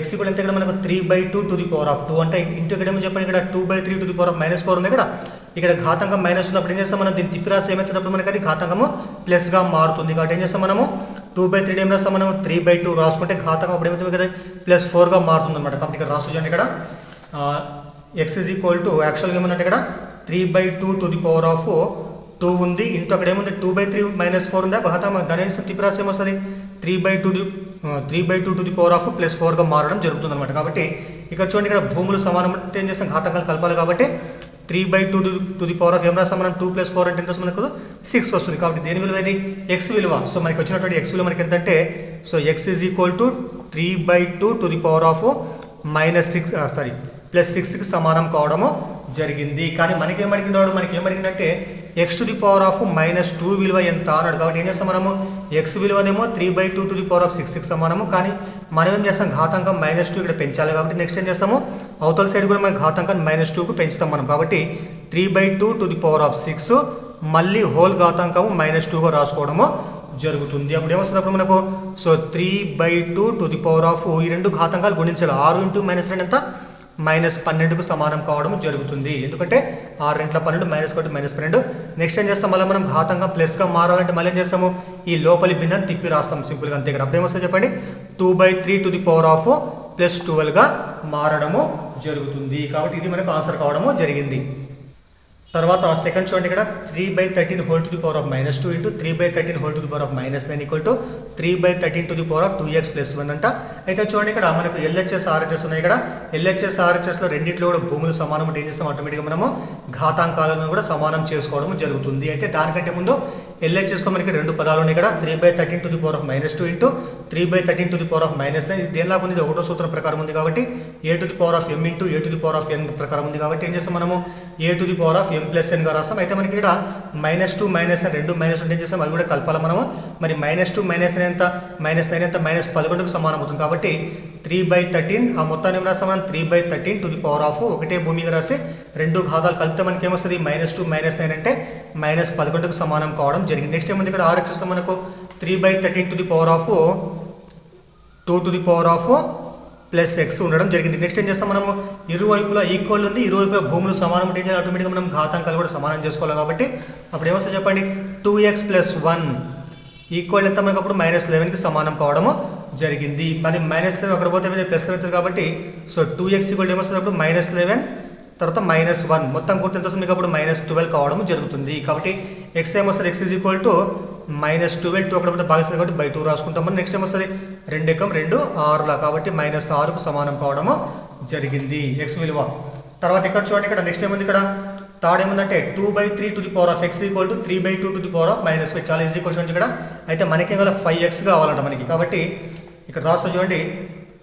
Speaker 1: x కూడా ఎంత, ఇక్కడ మనకు 3/2⁴ అంటే ఇంటూ ఇక్కడ ఏమో చెప్పండి, ఇక్కడ 2/3⁻⁻4 ఉంది ఇక్కడ. ఇక్కడ ఘాతాంకం మైనస్ ఉంది, అప్పుడు ఏం చేస్తాం మనం, దీన్ని తిప్పి రాసి ఏమవుతుంది మనకి అది ఘాతాంకము ప్లస్గా మారుతుంది. కాబట్టి ఏం చేస్తాం మనము 2/3 ఏం రాస్తాం మనం 3/2 రాసుకుంటే ఘాతాంకం అప్పుడు ఏమవుతుంది కదా +4గా మారుతుంది అనమాట. కాబట్టి ఇక్కడ రాసు చూడండి, ఇక్కడ x = యాక్చువల్గా ఏముందంటే ఇక్కడ 3/2⁴ ఉంది ఇంటూ అక్కడ ఏముంది 2/3 - 4 ఉందా ఘాతాంకం, దాని తిప్పి రాసి ఏమొస్తుంది 3/2⁴ +4గా మారడం జరుగుతుంది అనమాట. కాబట్టి ఇక్కడ చూడండి, ఇక్కడ భూములు సమానం అంటే ఏం చేస్తాం, ఘాతాంకాలు కలపాలి కాబట్టి 3/2 రాస్తాం మనం. 2 + 4 అంటే ఎంత వస్తుంది మనకు 6 వస్తుంది. కాబట్టి దేని విలువ ఇది, x విలువ. సో మనకి వచ్చినటువంటి x విలువ మనకి ఎంతంటే so X is equal to 3/2 to the power of +6కి సమానం కావడము జరిగింది. కానీ మనకేమడిగిందంటే X to the power of -2 విలువ ఎంత అన్నాడు. కాబట్టి ఏం చేస్తాం మనము ఎక్స్ విలువనేమో 3/2 టు ది పవర్ ఆఫ్ 6కి సమానము. కానీ మనం ఏం చేస్తాం ఘాతాంకం -2 ఇక్కడ పెంచాలి కాబట్టి నెక్స్ట్ ఏం చేస్తాము అవతల సైడ్ కూడా మనం ఘాతాంకం -2కు పెంచుతాం మనం. కాబట్టి 3/2 టు ది పవర్ ఆఫ్ 6 మళ్ళీ హోల్ ఘాతాంకము -2గా రాసుకోవడము జరుగుతుంది. అప్పుడు ఏమొస్తుంది అప్పుడు మనకు so 3/2 to the power of ఈ రెండు ఘాతాంకాలు గుణించాలి. 6 × -2 ఎంత -12కు సమానం కావడం జరుగుతుంది. ఎందుకంటే 6 × 12 -1 -12. నెక్స్ట్ ఏం చేస్తాం మళ్ళీ మనం ఘాతాంకం ప్లస్గా మారాలంటే మళ్ళీ ఏం చేస్తాము ఈ లోపలి భిన్నాన్ని తిప్పి రాస్తాం సింపుల్గా అంతే. ఇక్కడ అప్పుడు ఏమొస్తుంది చెప్పండి 2/3 టు ది పవర్ ఆఫ్ +12గా మారడము జరుగుతుంది. కాబట్టి ఇది మనకు ఆన్సర్ కావడము జరిగింది. తర్వాత సెకండ్ చూడండి ఇక్కడ 3/13 whole to the power of -2 into 3/13 whole to the power of -9 equal to 3/13 to the power of 2x + 1 అంట. అయితే చూడండి ఇక్కడ మనకు LHS RHS ఉన్నాయి. ఇక్కడ LHS RHSలో రెండింటిలో కూడా భూములు సమానం అంటే ఏం చేస్తాం ఆటోమేటిక్గా మనము ఘాతాంకాలను కూడా సమానం చేసుకోవడం జరుగుతుంది. అయితే దానికంటే ముందు LHSలో మనకి రెండు పదాలు ఉన్నాయి. ఇక్కడ 3/13 to the power of -2 into 3/13 to the power of -9. ఇది దేనిలాగా ఉంది ఒకటో సూత్రం ప్రకారం ఉంది కాబట్టి a to the power of m into a to the power of n ప్రకారం ఉంది కాబట్టి ఏం చేస్తాం మనము a to the power of m + n గా రాస్తాం. అయితే మనకి ఇక్కడ -2 -n రెండు మైనస్ ఉంటే ఏం చేస్తాం అవి కూడా కలపాలి మనము. మరి -2 -9 ఎంత -9 ఎంత -11కు సమానం అవుతుంది. కాబట్టి 3/13 ఆ మొత్తాన్ని ఏం రాస్తాం మనం 3/13 టు ది పవర్ ఆఫ్ ఒకటే భూమిగా రాసి రెండు ఘాతాలు కలిపితే మనకి ఏమొస్తుంది -2 -9 అంటే -11కు సమానం కావడం జరిగింది. నెక్స్ట్ ఏముంది ఇక్కడ RHS మనకు 3/13 to the power of 2 to the power of +x ఉండడం జరిగింది. నెక్స్ట్ ఏం చేస్తాం మనము ఇరువైపులా ఈక్వల్ ఉంది, ఇరువైపులా భూములు సమానం ఉంటే ఆటోమేటిక్గా మనం ఘాతాంకాలు కూడా సమానం చేసుకోవాలి. కాబట్టి అప్పుడు ఏమొస్తుంది చెప్పండి 2x + 1 ఈక్వల్ ఎంత మనకు అప్పుడు -11కి సమానం కావడము జరిగింది. మరి -11 అక్కడ పోతే +11 అవుతుంది కాబట్టి సో 2x ఈక్వల్ ఏమొస్తుంది అప్పుడు -11 తర్వాత -1 మొత్తం కూడితే ఎంత వస్తుంది మీకు అప్పుడు -12 కావడం జరుగుతుంది. కాబట్టి x ఏమొస్తుంది x ఈజ్ ఈక్వల్ టు -12 2 అక్కడ పోతే భాగిస్తుంది కాబట్టి /2 రాసుకుంటాం. నెక్స్ట్ ఏమొస్తుంది 2 × 2 6 కాబట్టి -6కు సమానం కావడము జరిగింది x విలువ. తర్వాత ఇక్కడ చూడండి ఇక్కడ నెక్స్ట్ ఏముంది ఇక్కడ థర్డ్ ఏముందంటే 2/3 to the power of x equal to 3/2 to the power of -5 చాలా ఈజీ క్వశ్చన్ ఇక్కడ. అయితే మనకి గల 5x కావాలంట మనకి. కాబట్టి ఇక్కడ రాస్తా చూడండి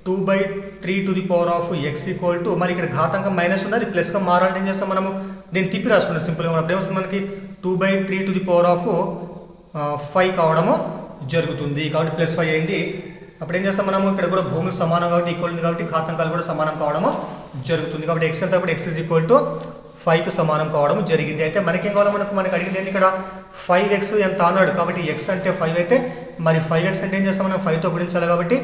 Speaker 1: 2/3 to the power of x equal to మరి ఇక్కడ ఘాతాంకం మైనస్ ఉన్నది ప్లస్గా మారాలంటే ఏం చేస్తాం మనము దీన్ని తిప్పి రాసుకుంటాం సింపుల్గా. అప్పుడు ఏమొస్తుంది మనకి 2/3 టు ది పవర్ ఆఫ్ 5 కావడము జరుగుతుంది. కాబట్టి +5 అయింది. అప్పుడు ఏం చేస్తాం మనము ఇక్కడ కూడా భూములు సమానం కాబట్టి ఈక్వల్ ఉంది కాబట్టి ఘాతాంకాలు కూడా సమానం కావడము జరుగుతుంది. కాబట్టి x ఎంత అప్పుడు x ఈజ్ ఈక్వల్ టు 5కు సమానం కావడం జరిగింది. అయితే మనకేం కావాలో మనకు అడిగింది ఇక్కడ 5x ఎంత అన్నాడు. కాబట్టి x అంటే 5 అయితే మరి 5x అంటే ఏం చేస్తాం మనం 5తో గుణించాలి కాబట్టి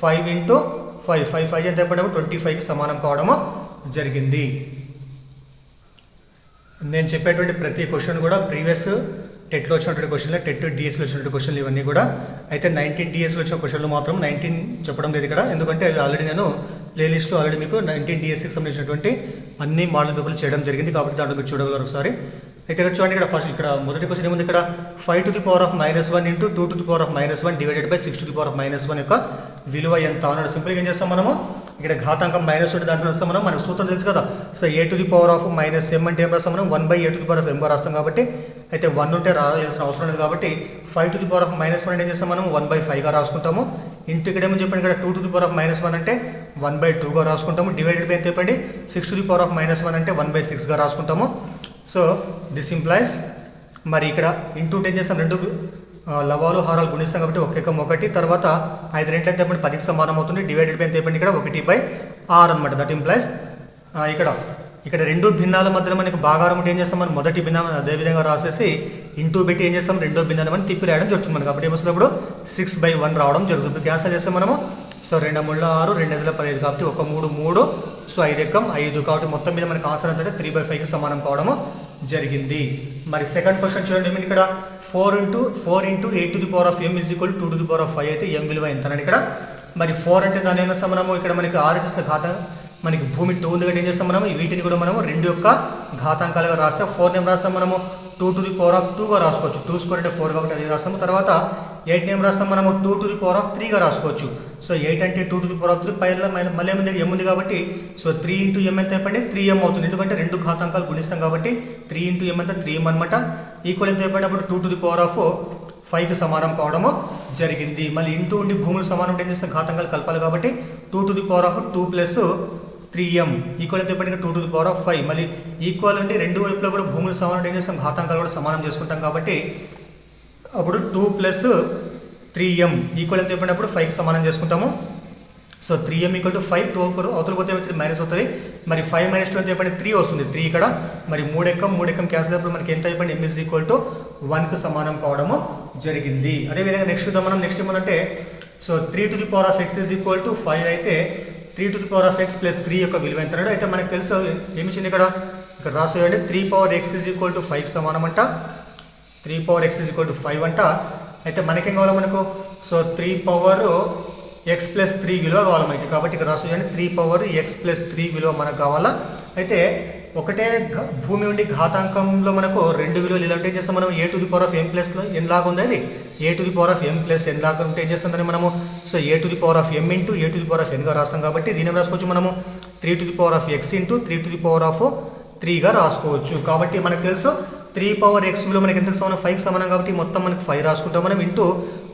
Speaker 1: 5 × 5 ఎంత అయిపోయినప్పుడు 25కి సమానం కావడము జరిగింది. నేను చెప్పేటువంటి ప్రతి క్వశ్చన్ కూడా ప్రీవియస్ టెట్లో వచ్చినటువంటి క్వశ్చన్లు, టెట్ డిఎస్లో వచ్చినటువంటి క్వశ్చన్లు ఇవన్నీ కూడా. అయితే 19 డిఎస్లో వచ్చిన క్వశ్చన్లు మాత్రం 19 చెప్పడం లేదు ఇక్కడ. ఎందుకంటే ఆల్రెడీ నేను ప్లేలిస్ట్లో ఆల్రెడీ మీకు 19 డిఎస్కి సంబంధించినటువంటి అన్ని మోడల్ పేపర్లు చేయడం జరిగింది కాబట్టి దాంట్లో మీరు చూడగలరు ఒకసారి. అయితే ఇక్కడ చూడండి ఇక్కడ మొదటి క్వశ్చన్ ఏముంది ఇక్కడ 5 to the power of -1 into 2 to the power of -1 divided by 6 to the power of -1 యొక్క విలువ ఎంత అన్నాడు. సింపుల్గా ఏం చేస్తాం మనము ఇక్కడ ఘాతాంకం మైనస్ ఉంటే దాంట్లో వస్తాం మనం మనకు సూత్రం తెలుసు కదా. So a to the power of -m అంటే ఏం రాస్తాం మనం 1/a to the power of m రాస్తాం. కాబట్టి అయితే 1 ఉంటే రాయాల్సిన అవసరం లేదు కాబట్టి 5 టు ది పవర్ ఆఫ్ -1 అంటే ఏం చేస్తాం మనం 1/5గా రాసుకుంటాము. ఇంటూ ఇక్కడ ఏమని చెప్పండి ఇక్కడ 2 టు ది పవర్ ఆఫ్ -1 అంటే 1/2గా రాసుకుంటాము. డివైడెడ్ బై ఎంత చెప్పండి 6 టు ది పవర్ ఆఫ్ -1 అంటే 1/6గా రాసుకుంటాము. సో దిస్ ఇంప్లైస్ మరి ఇక్కడ ఇంటూ ఏం చేస్తాం రెండు లవాలు హారాలు గుణిస్తాం కాబట్టి 1 తర్వాత 5 2 ఎంత చెప్పండి 10కి సమానం అవుతుంది. డివైడెడ్ బై ఎంత చెప్పండి ఇక్కడ 1/6 అనమాట. దట్ ఇంప్లైస్ ఇక్కడ రెండు భిన్నాల మధ్యలో మనకి భాగారం ఉంటే ఏం చేస్తాం మనం మొదటి భిన్నం అదేవిధంగా రాసేసి ఇంటూ పెట్టి ఏం చేస్తాం రెండో భిన్నాన్ని మనం తిప్పి రాయడం జరుగుతుంది మనకి. కాబట్టి ఏమొస్తుంది ఇప్పుడు 6/1 రావడం జరుగుతుంది. క్యాన్సల్ చేస్తాం మనము. సో 2 3 6 2 5 15 కాబట్టి 1 3 సో 5 ఎక్కం 5 కాబట్టి మొత్తం మీద మనకి ఆన్సర్ అంటే 3/5కి సమానం కావడము జరిగింది. మరి సెకండ్ క్వశ్చన్ చూడండి ఏమిటి ఇక్కడ 4 × 8 to the power of m is equal 2 to the power of 5 అయితే m విలువ ఎంత అని ఇక్కడ. మరి 4 అంటే దాని ఏం చేస్తాం మనము ఇక్కడ మనకి RHS ఘాతం మనకి భూమి 2 ఉంది కాబట్టి ఏం చేస్తాం మనము వీటిని కూడా మనము 2 యొక్క ఘాతాంకాలుగా రాస్తే 4 ఏం రాస్తాం మనము 2 టు ది పవర్ ఆఫ్ 2గా రాసుకోవచ్చు. 2 స్క్వేర్ అంటే 4 కాబట్టి అది రాస్తాము. తర్వాత 8 ఏం రాస్తాం మనము 2 టు ది పవర్ ఆఫ్ 3గా రాసుకోవచ్చు. సో 8 అంటే 2 టు ది పవర్ ఆఫ్ 3 పైన మళ్ళీ ఏముంది m ఉంది కాబట్టి సో 3 × m ఎంత అయిపోయింది 3m అవుతుంది. ఎందుకంటే రెండు ఘాతాంకాలు గుణిస్తాం కాబట్టి 3 × m అంటే 3m అనమాట. ఈక్వల్ ఎంత అయిపోయినప్పుడు 2 టు ది పవర్ ఆఫ్ 5కి సమానం కావడము జరిగింది. మళ్ళీ ఇంటూ ఉండి భూములు సమానం ఉంటే ఏం చేస్తాం, ఘాతాంకాలు కలపాలి కాబట్టి 2 to the power of 2 plus 3m equal అయితే ఇప్పటికీ 2 to the power of 5. మళ్ళీ ఈక్వల్ ఉండి రెండు వైపులో కూడా భూములు సమానం ఏం చేస్తాం, ఘాతాంకాలు కూడా సమానం చేసుకుంటాం కాబట్టి అప్పుడు 2 plus 3m ఈక్వల్ అయితే ఇప్పటిప్పుడు 5కి సమానం చేసుకుంటాము. సో 3m ఈక్వల్ టు 5, 2 అవతల పోతే మైనస్ అవుతుంది. మరి 5 - 2 అయితే 3 వస్తుంది, 3 ఇక్కడ. మరి 3 ఎక్కం క్యాన్సిల్ అయినప్పుడు మనకి ఎంత అయిపోయింది, m ఈజ్ ఈక్వల్ టు 1కు సమానం కావడము జరిగింది. అదేవిధంగా నెక్స్ట్ చూద్దాం మనం. నెక్స్ట్ ఏమంటే so 3 to the power of x is equal to 5 అయితే 3 to the power of x plus 3 యొక్క విలువ ఎంత అయితే మనకు తెలుసు. ఏమి ఇచ్చింది ఇక్కడ రాసేయండి. 3 power x is equal to 5కి సమానం అంట. 3 power x is equal to 5 అంట. అయితే మనకేం కావాలి మనకు, సో 3 power x ప్లస్ 3 విలువ కావాలి మనకి. కాబట్టి ఇక్కడ రాసేయండి 3 power x ప్లస్ 3 విలువ మనకు కావాలా. అయితే ఒకటే భూమి ఉండి ఘాతాంకంలో మనకు రెండు విలువలు ఇలాంటి ఏం చేస్తాం మనం, a to the power of m plus n లాగా ఉంది. అది a to the power of m plus n లాగా ఉంటే ఏం చేస్తుందని మనము, so a to the power of m into a to the power of n గా రాస్తాం. కాబట్టి దీని రాసుకోవచ్చు మనము 3 to the power of x into 3 to the power of 3గా రాసుకోవచ్చు. కాబట్టి మనకు తెలుసు 3 power x విలువ మనకి ఎంతకు సమానం, 5కి సమానం. కాబట్టి మొత్తం మనకు 5 రాసుకుంటాం మనం. ఇంటూ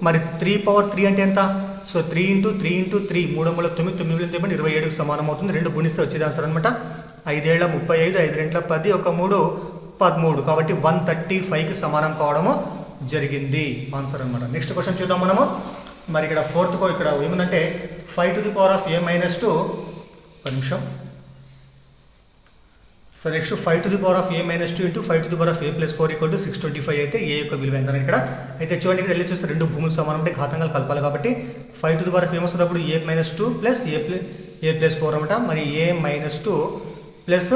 Speaker 1: మరి 3 power 3 అంటే ఎంత, సో 3 into 3 into 3 3 × 9 9 × 27కి సమానం అవుతుంది. రెండు గుణిస్తే వచ్చేది ఆన్సర్ అనమాట. 5 ఏళ్ల 35, 5 రెంట్ల 10, 1 3 13. కాబట్టి 135కి సమానం కావడము జరిగింది ఆన్సర్ అనమాట. నెక్స్ట్ క్వశ్చన్ చూద్దాం మనము. మరి ఇక్కడ ఫోర్త్ ఇక్కడ ఏముందంటే 5 to the power of a - 2 ఒక నిమిషం. So next 5 to the power of a - 2 into 5 to the power of a plus 4 equal to 625 అయితే a యొక్క విలువ ఎంత ఇక్కడ. అయితే చూడండి ఇక్కడ వెళ్ళి చూస్తే రెండు భూములు సమానం అంటే ఘాతాంకాలు కలపాలి. కాబట్టి 5 to the power of a వస్తుంది అప్పుడు a - 2 ప్లస్ a ప్లస్ 4 అనమాట. మరి a - 2 plus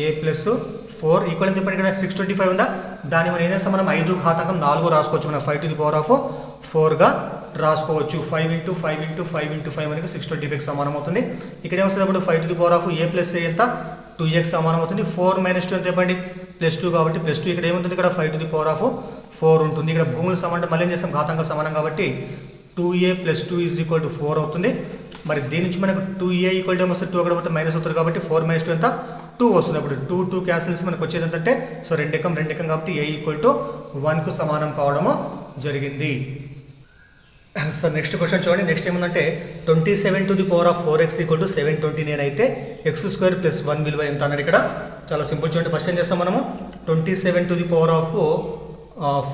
Speaker 1: a plus 4 equal ఎంత ఇక్కడ 625 ఉందా. దాన్ని మనం ఏం చేస్తాం, మనం 5 ఘాతాంకం 4 రాసుకోవచ్చు. మనం 5 to the power of 4గా రాసుకోవచ్చు. 5 into 5 into 5 into 5 మనకి 625కి సమానం అవుతుంది. ఇక్కడ ఏమొస్తుంది అప్పుడు 5 to the power of a plus a ఎంత 2x సమానం అవుతుంది. 4 - 2 ఎంత చెప్పండి, +2 కాబట్టి +2. ఇక్కడ ఏముంటుంది, ఇక్కడ 5 to the power of 4 ఉంటుంది. ఇక్కడ భూములు సమానం అంటే మళ్ళీ ఏం చేస్తాం, ఘాతాంకాలు సమానం కాబట్టి 2a + 2 ఈజ్ ఈక్వల్ టు 4 అవుతుంది. మరి దీని నుంచి మనకు 2a ఈక్వల్ టు ఏమొస్తుంది, 2 అక్కడ పోతే మైనస్ అవుతుంది కాబట్టి 4 - 2 ఎంత 2 వస్తుంది. అప్పుడు 2 క్యాన్సిల్స్ మనకు వచ్చేది ఏంటంటే సో 2 ఎకం కాబట్టి a ఈక్వల్ టు 1కు సమానం కావడము జరిగింది. సో నెక్స్ట్ క్వశ్చన్ చూడండి. నెక్స్ట్ ఏముందంటే 27 to the power of 4x equal to 729 అయితే x² + 1 విలువ ఎంత అన్నాడు. ఇక్కడ చాలా సింపుల్ చూడండి. ఫస్ట్ ఏం చేస్తాం మనము 27 to the power of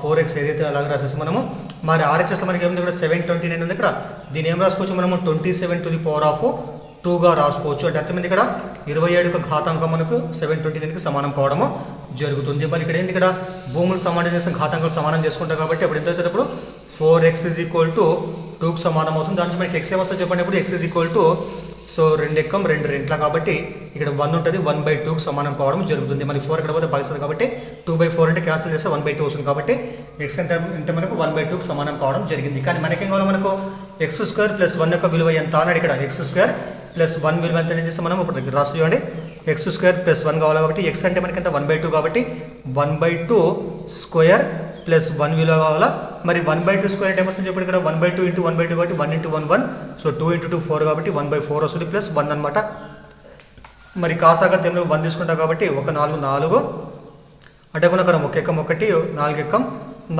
Speaker 1: 4x ఏదైతే అలాగే రాసేసి మనము మరి RHSలో మనకి ఏముంది ఇక్కడ 729 ఉంది. ఇక్కడ దీన్ని ఏం రాసుకోవచ్చు మనము 27 to the power of 2గా రాసుకోవచ్చు. అంటే అర్థమైంది ఇక్కడ 27 ఘాతాంకం మనకు 729కి సమానం కావడము జరుగుతుంది. మరి ఇక్కడ ఏంది, ఇక్కడ భూములు సమానం చేసిన ఘాతాంకాలు సమానం చేసుకుంటాం కాబట్టి అప్పుడు ఎంత అవుతుంది, ఇప్పుడు 4x ఈజ్ ఈక్వల్ టు 2కి సమానం అవుతుంది. దాని నుంచి మనకి x ఏమొస్తుంది చెప్పండి. ఇప్పుడు x is equal to so 2 ఎకం 2 రెంట్ల కాబట్టి ఇక్కడ 1 ఉంటుంది, 1/2కి సమానం కావడం జరుగుతుంది. మళ్ళీ 4 ఇక్కడ పోతే భాగిస్తుంది కాబట్టి 2/4 అంటే క్యాన్సిల్ చేస్తే 1/2 వస్తుంది. కాబట్టి x అంటే మనకు 1/2కి సమానం కావడం జరిగింది. కానీ మనకేం కావాలి, మనకు x² + 1 యొక్క విలువ ఎంత అన్నాడు. ఇక్కడ x² + 1 విలువ ఎంత చేస్తే మనం ఇప్పుడు రాసి చూడండి. x² + 1 కావాలి కాబట్టి x అంటే మనకి ఎంత 1/2 కాబట్టి 1/2² + 1 విలువ కావాలా. మరి 1/2² అంటే ఏమొస్తుంది చెప్పండి. ఇక్కడ 1/2 × 1/2 కాబట్టి 1 × 1 1. సో 2 × 2 4 కాబట్టి 1/4 వస్తుంది ప్లస్ 1 అనమాట. మరి కాసాగర్ తెమ్మిది 1 తీసుకుంటాం కాబట్టి 1 4 4 అంటే ఒక 1 ఎకం 1 4 ఎకం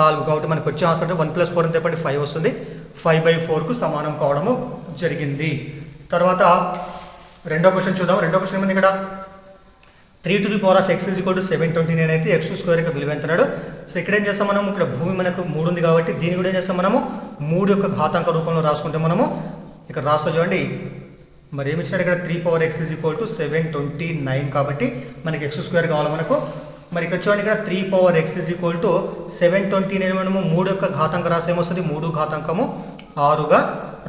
Speaker 1: 4 కాబట్టి మనకు వచ్చే ఆన్సర్ అంటే 1 + 4 అని చెప్పండి 5 వస్తుంది. 5/4కు సమానం కావడము జరిగింది. తర్వాత రెండో క్వశ్చన్ చూద్దాం. రెండో క్వశ్చన్ ఏమైంది ఇక్కడ 3 to the power of x is equal to 729 అయితే x² యొక్క విలువ ఎంతన్నాడు. సో ఇక్కడ ఏం చేస్తాం మనము, ఇక్కడ భూమి మనకు 3 ఉంది కాబట్టి దీన్ని కూడా ఏం చేస్తాం మనము 3 యొక్క ఘాతాంక రూపంలో రాసుకుంటే మనము ఇక్కడ రాస్తా చూడండి. మరి ఏమి ఇచ్చినాడు ఇక్కడ 3 power x is equal to 729 కాబట్టి మనకి x² కావాలి మనకు. మరి ఇక్కడ చూడండి ఇక్కడ 3 power x is equal to 729 మనము 3 యొక్క ఘాతాంక రాసి ఏమొస్తుంది 3 ఘాతాంకము 6గా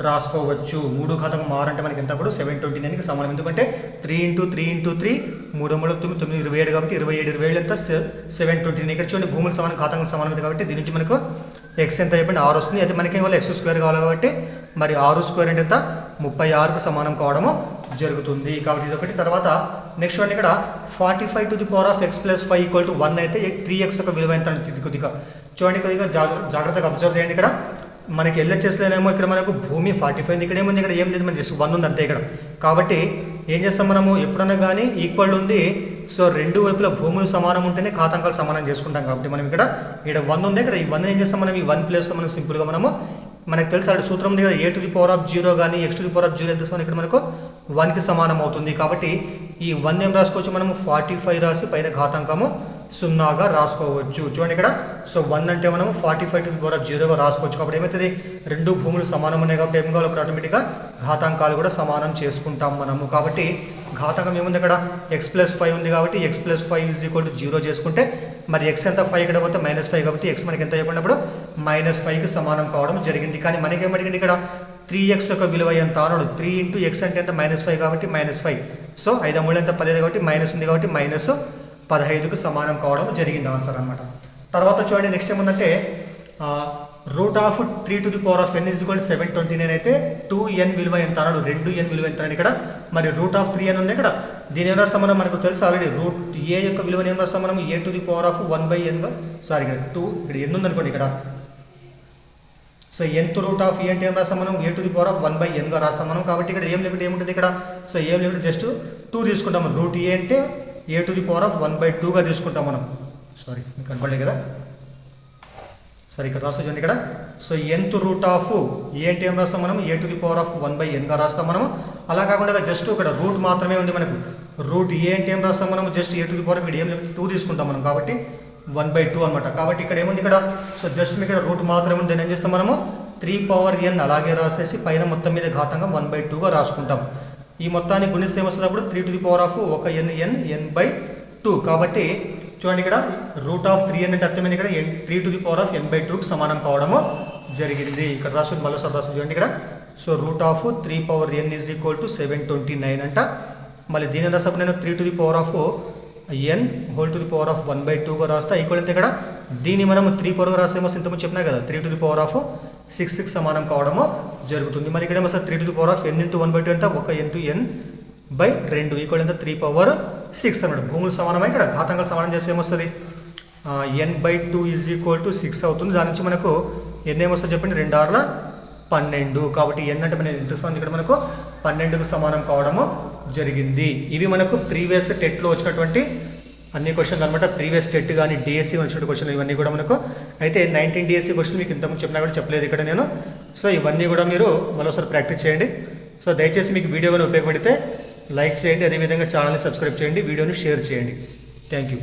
Speaker 1: రాసుకోవచ్చు. 3 ఘాతాంకం 6 అంటే మనకి ఎంత అప్పుడు 729కి సమానం. ఎందుకంటే 3 × 3 × 3 3 3 9 9 27 కాబట్టి 27 ఎంత 729. ఇక్కడ చూడండి భూములు సమానం ఘాతాంకం సమానం కాబట్టి దీని నుంచి మనకు x ఎంత అయిపోయింది 6 వస్తుంది. అయితే మనకి ఏం కావాలి x² కావాలి కాబట్టి మరి 6² అంటే ఎంత 36కు సమానం కావడము జరుగుతుంది. కాబట్టి ఇది ఒకటి. తర్వాత నెక్స్ట్ వన్ ఇక్కడ 45 to the power of x + 5 equal to 1 అయితే 3x యొక్క విలువ ఎంత అంటే కొద్దిగా చూడండి, కొద్దిగా జాగ్రత్తగా అబ్జర్వ్ చేయండి. ఇక్కడ మనకి LHSలోనేమో ఇక్కడ మనకు భూమి 45 ఇక్కడ ఏముంది, ఇక్కడ ఏం లేదు, మనకి జస్ట్ 1 ఉంది అంతే ఇక్కడ. కాబట్టి ఏం చేస్తాం మనము ఎప్పుడన్నా కానీ ఈక్వల్ ఉండి సో రెండు వైపుల భూములు సమానం ఉంటేనే ఘాతాంకాలు సమానం చేసుకుంటాం కాబట్టి మనం ఇక్కడ 1 ఉంది, ఇక్కడ ఈ 1 ఏం చేస్తాం మనం ఈ 1 ప్లేస్లో మనం సింపుల్గా మనకు తెలుసు అక్కడ సూత్రం ఉంది కదా, a⁴0 కానీ x⁴0 ఎంత ఇస్తాం ఇక్కడ మనకు 1కి సమానం అవుతుంది. కాబట్టి ఈ 1 ఏం రాసుకోవచ్చు మనము 45 రాసి పైన ఘాతాంకము 0గా రాసుకోవచ్చు. చూడండి ఇక్కడ సో 1 అంటే మనము 45⁴0గా రాసుకోవచ్చు. కాబట్టి ఏమవుతుంది, రెండు భూములు సమానం ఉన్నాయి కాబట్టి ఏం కావాలి ఆటోమేటిక్గా ఘాతాంకాలు కూడా సమానం చేసుకుంటాం మనము. కాబట్టి ఘాతాంకం ఏముంది అక్కడ x+5 ఉంది కాబట్టి x+5 0 చేసుకుంటే మరి x ఎంత 5 ఇక్కడ పోతే -5 కాబట్టి x మనకి ఎంత చెప్పినప్పుడు -5కి సమానం కావడం జరిగింది. కానీ మనకేమడిగింది ఇక్కడ 3x యొక్క విలువ ఎంత అన్నాడు. 3 × x అంటే ఎంత -5 కాబట్టి -5. సో 5 3 ఎంత 15 కాబట్టి మైనస్ ఉంది కాబట్టి -15కు సమానం కావడం జరిగింది ఆన్సర్ అనమాట. తర్వాత చూడండి నెక్స్ట్ ఏముందంటే √3n = 729 అయితే 2n విలువ ఎంత అన్నాడు. 2n విలువ ఎంత అన్నాడు ఇక్కడ. మరి √3n ఉంది ఇక్కడ, దీని ఏం రాస్తాం మనం, మనకు తెలుసు ఆల్రెడీ a యొక్క విలువను ఏం రాస్తాం మనం a⁴1/n సారీ ఇక్కడ 2 ఇక్కడ n ఉందనుకోండి ఇక్కడ. సో nth రూట్ ఆఫ్ అంటే ఏం రాస్తాం మనం a⁴1/n రాస్తాం మనం. కాబట్టి ఇక్కడ ఏం లిమిట్ ఏముంటుంది ఇక్కడ, సో ఏం లిమిట్ జస్ట్ 2 తీసుకుంటాం. √a అంటే a⁴1/2గా తీసుకుంటాం మనం. సారీ మీకు కనపడలేదు కదా, సరే ఇక్కడ రాస్తాం చూడండి ఇక్కడ. సో nth రూట్ ఆఫ్ ఏ అంటే ఏం రాస్తాం మనం a⁴1/nగా రాస్తాం మనము. అలా కాకుండా జస్ట్ ఇక్కడ రూట్ మాత్రమే ఉంది మనకు. √a అంటే ఏం రాస్తాం మనం జస్ట్ a⁴ ఏం 2 తీసుకుంటాం మనం కాబట్టి 1/2 అనమాట. కాబట్టి ఇక్కడ ఏముంది ఇక్కడ, సో జస్ట్ మీకు ఇక్కడ రూట్ మాత్రమే ఉంది. ఏం చేస్తాం మనము 3n అలాగే రాసేసి పైన మొత్తం మీద ఘాతాంకం 1/2గా రాసుకుంటాం. ఈ మొత్తాన్ని గుణిస్తే ఏమొస్తుంది అప్పుడు 3n/n/2. కాబట్టి చూడండి ఇక్కడ √3n అంటే అర్థమైంది ఇక్కడ 3n/n/2కి సమానం కావడము జరిగింది. ఇక్కడ రాసు మరోసారి రాసు చూడండి ఇక్కడ. సో √3n = 729 అంట. మళ్ళీ దీని రాసప్పుడు నేను 3n/1/2గా రాస్తా. ఈక్వల్ ఎంత ఇక్కడ, దీన్ని మనం 3 రాసేమో ఇంతకుముందు చెప్పినా కదా 3⁶కి సమానం కావడము జరుగుతుంది. మళ్ళీ ఇక్కడ ఏమో 3n × 1/2 ఎంత 1n/2 ఈక్వల్ ఎంత 3⁶ అన్నమాట. భూములు సమానమై ఇక్కడ ఘాతాంకాలు సమానం చేస్తే ఏమొస్తుంది n/2 = 6 అవుతుంది. దాని నుంచి మనకు n ఏమొస్తుంది చెప్పండి 2 6 12. కాబట్టి n అంటే మనం ఎంత వస్తుంది ఇక్కడ మనకు 12కు సమానం కావడము జరిగింది. ఇవి మనకు ప్రీవియస్ టెట్లో వచ్చినటువంటి అన్ని క్వశ్చన్స్ అనమాట. ప్రీవియస్ టెట్ కానీ డిఎస్సి వచ్చిన క్వశ్చన్లు ఇవన్నీ కూడా మనకు. అయితే 19 డిఎస్సి క్వశ్చన్ మీకు ఇంతకుముందు చెప్పినా కూడా చెప్పలేదు ఇక్కడ నేను. సో ఇవన్నీ కూడా మీరు మరోసారి ప్రాక్టీస్ చేయండి. సో దయచేసి మీకు వీడియో కానీ ఉపయోగపడితే లైక్ చేయండి, అదేవిధంగా ఛానల్ని సబ్స్క్రైబ్ చేయండి, వీడియోని షేర్ చేయండి. Thank you.